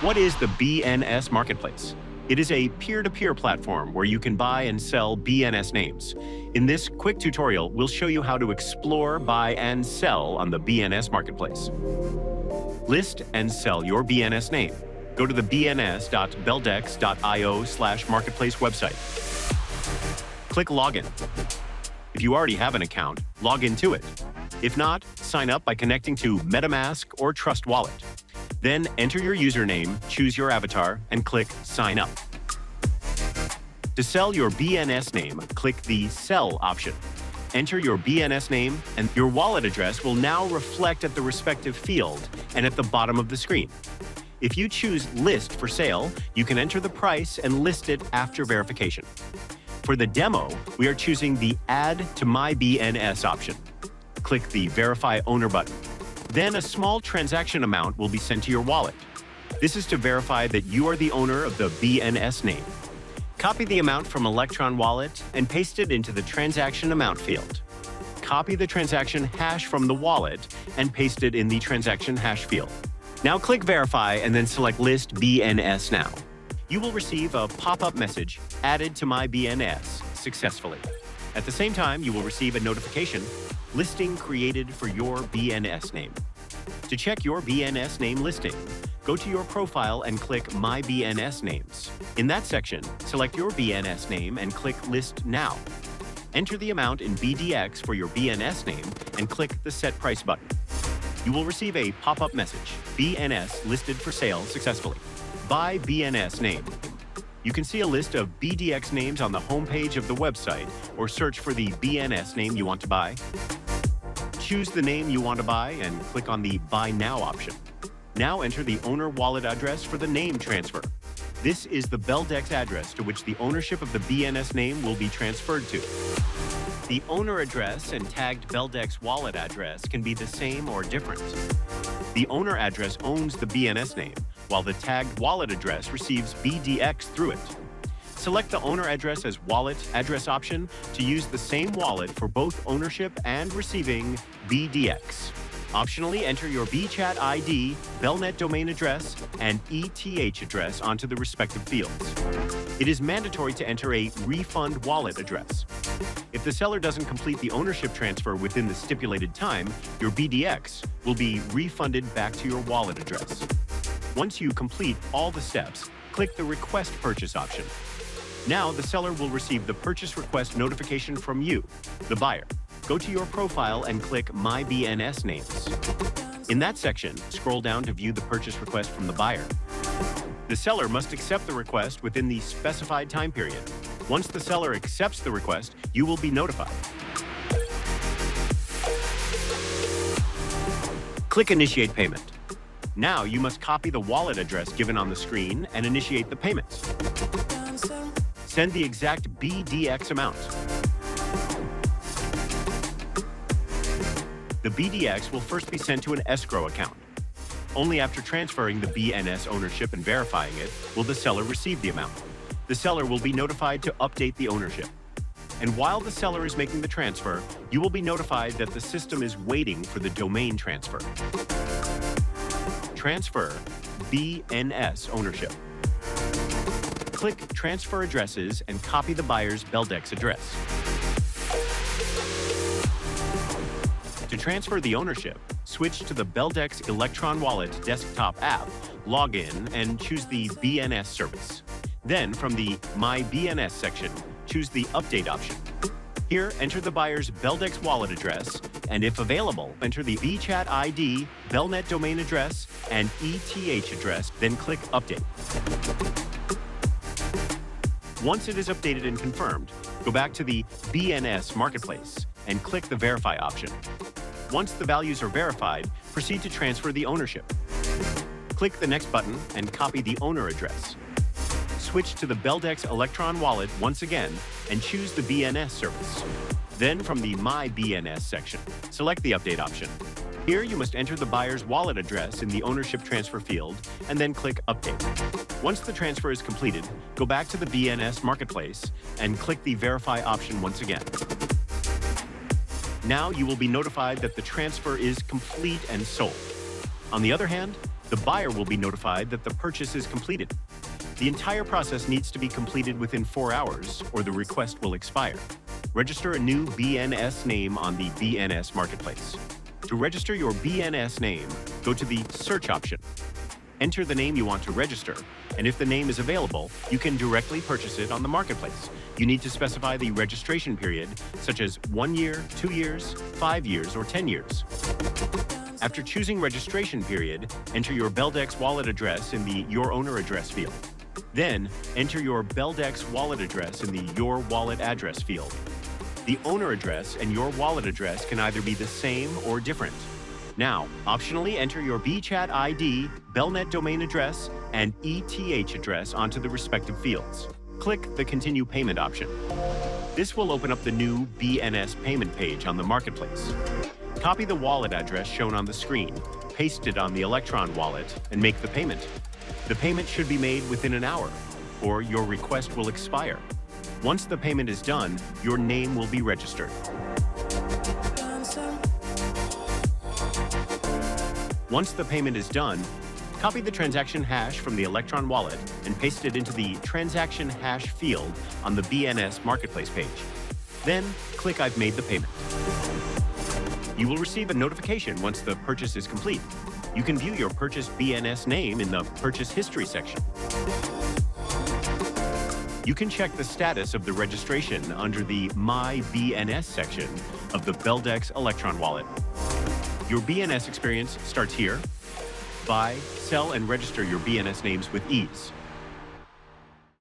What is the BNS Marketplace? It is a peer-to-peer platform where you can buy and sell BNS names. In this quick tutorial, we'll show you how to explore, buy, and sell on the BNS Marketplace. List and sell your BNS name. Go to the bns.beldex.io/marketplace website. Click Login. If you already have an account, log into it. If not, sign up by connecting to MetaMask or Trust Wallet. Then enter your username, choose your avatar, and click Sign Up. To sell your BNS name, click the Sell option. Enter your BNS name, and your wallet address will now reflect at the respective field and at the bottom of the screen. If you choose List for sale, you can enter the price and list it after verification. For the demo, we are choosing the Add to My BNS option. Click the Verify Owner button. Then a small transaction amount will be sent to your wallet. This is to verify that you are the owner of the BNS name. Copy the amount from Electron Wallet and paste it into the transaction amount field. Copy the transaction hash from the wallet and paste it in the transaction hash field. Now click Verify and then select List BNS Now. You will receive a pop-up message, Added to My BNS successfully. At the same time, you will receive a notification, Listing created for your BNS name. To check your BNS name listing, go to your profile and click My BNS Names. In that section, select your BNS name and click List Now. Enter the amount in BDX for your BNS name and click the Set Price button. You will receive a pop-up message, BNS listed for sale successfully. Buy BNS name. You can see a list of BDX names on the homepage of the website or search for the BNS name you want to buy. Choose the name you want to buy and click on the Buy Now option. Now enter the owner wallet address for the name transfer. This is the Beldex address to which the ownership of the BNS name will be transferred to. The owner address and tagged Beldex wallet address can be the same or different. The owner address owns the BNS name, while the tagged wallet address receives BDX through it. Select the owner address as wallet address option to use the same wallet for both ownership and receiving BDX. Optionally, enter your BChat ID, Belnet domain address, and ETH address onto the respective fields. It is mandatory to enter a refund wallet address. If the seller doesn't complete the ownership transfer within the stipulated time, your BDX will be refunded back to your wallet address. Once you complete all the steps, click the Request Purchase option. Now, the seller will receive the purchase request notification from you, the buyer. Go to your profile and click My BNS Names. In that section, scroll down to view the purchase request from the buyer. The seller must accept the request within the specified time period. Once the seller accepts the request, you will be notified. Click Initiate Payment. Now you must copy the wallet address given on the screen and initiate the payment. Send the exact BDX amount. The BDX will first be sent to an escrow account. Only after transferring the BNS ownership and verifying it will the seller receive the amount. The seller will be notified to update the ownership. And while the seller is making the transfer, you will be notified that the system is waiting for the domain transfer. Transfer BNS ownership. Click Transfer Addresses and copy the buyer's Beldex address. To transfer the ownership, switch to the Beldex Electron Wallet desktop app, log in, and choose the BNS service. Then, from the My BNS section, choose the Update option. Here, enter the buyer's Beldex wallet address, and if available, enter the BChat ID, Belnet domain address, and ETH address, then click Update. Once it is updated and confirmed, go back to the BNS Marketplace and click the Verify option. Once the values are verified, proceed to transfer the ownership. Click the Next button and copy the owner address. Switch to the Beldex Electron Wallet once again and choose the BNS service. Then from the My BNS section, select the Update option. Here you must enter the buyer's wallet address in the ownership transfer field and then click Update. Once the transfer is completed, go back to the BNS Marketplace and click the Verify option once again. Now you will be notified that the transfer is complete and sold. On the other hand, The buyer will be notified that the purchase is completed. The entire process needs to be completed within 4 hours, or the request will expire. Register a new BNS name on the BNS Marketplace. To register your BNS name, go to the Search option. Enter the name you want to register, and if the name is available, you can directly purchase it on the marketplace. You need to specify the registration period, such as 1 year, 2 years, 5 years, or 10 years. After choosing registration period, enter your Beldex wallet address in the Your Owner Address field. Then, enter your Beldex wallet address in the Your Wallet Address field. The owner address and your wallet address can either be the same or different. Now, optionally enter your BChat ID, Belnet domain address, and ETH address onto the respective fields. Click the Continue Payment option. This will open up the new BNS payment page on the marketplace. Copy the wallet address shown on the screen, paste it on the Electron wallet, and make the payment. The payment should be made within an hour, or your request will expire. Once the payment is done, your name will be registered. Once the payment is done, copy the transaction hash from the Electron wallet and paste it into the transaction hash field on the BNS Marketplace page. Then, click I've made the payment. You will receive a notification once the purchase is complete. You can view your purchased BNS name in the Purchase History section. You can check the status of the registration under the My BNS section of the Beldex Electron wallet. Your BNS experience starts here. Buy, sell, and register your BNS names with ease.